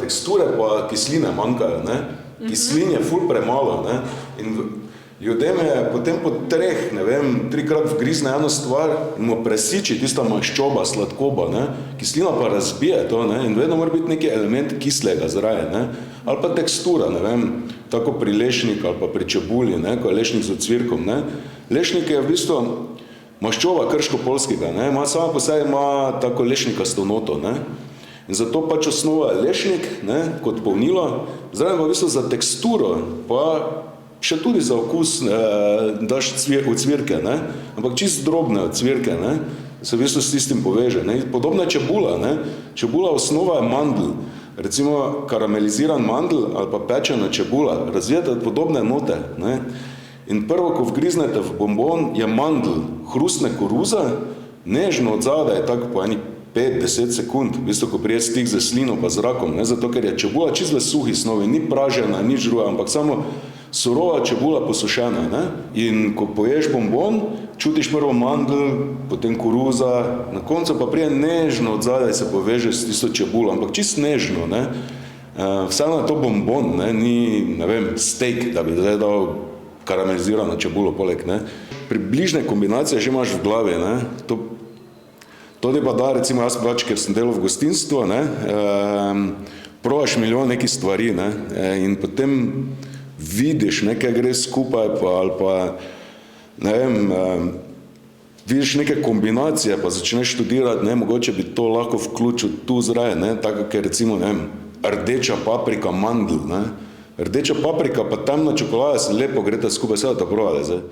teksture pa kisline manjkajo, ne. Kislin je ful premalo, ne. In ljudem je potem po 3krat vgrizne eno stvar in mu presiči tista maščoba, sladkoba, ne. Kislina pa razbije to, ne. In vedno mora biti neki element kislega zraven, ne. Ali pa tekstura, ne vem, tako pri lešniku ali pa pri čebuli, ne, ko je lešnik z ocvirkom, ne. Lešnik je v bistvu maščoba krško-poljskega, ne. Sama po sebi ima tako lešnikasto noto, ne. In zato pač osnova je lešnik, ne, kot polnilo, zraven pa v bistvu za teksturo, pa še tudi za okus daš ocvirke, ne. Ampak čisto drobne ocvirke, ne, se v bistvu s tistim poveže, ne. Podobno je čebula, ne. Čebula osnova je mandl. Recimo karameliziran mandl ali pa pečena čebula, razvijate podobne note, ne. In prvo, ko vgriznete v bombon, je mandl, hrustne koruza, nežno od zadaj, tako po eni 5-10 sekund, v bistvu, ko prije stik z slino pa zrakom, ne, zato ker je čebula čisto v suhi snovi, ni pražena, nič druga, ampak samo surova čebula posušena, ne. In ko poješ bombon, čutiš prvo mandl, potem koruza, na koncu pa prije nežno od zadaj se poveže s tisto čebulo, ampak čisto nežno, ne. Vseeno je to bombon, ne, ni, ne vem, steak, da bi zdaj dal karamelizirano čebulo poleg, ne. Približne kombinacije že imaš v glavi, ne. To ti pa da, recimo jaz pač, ker sem delal v gostinstvu, ne, probaš milijon nekih stvari, ne, in potem vidiš, nekaj gre skupaj, pa, ali pa, ne vem, vidiš neke kombinacije, pa začneš študirati, ne, mogoče bi to lahko vključil tu zraven, ne, tako, ker recimo, ne vem, rdeča paprika, mandl, ne, rdeča paprika pa temna čokolada se lepo greta skupaj, vse da ta probate zdaj.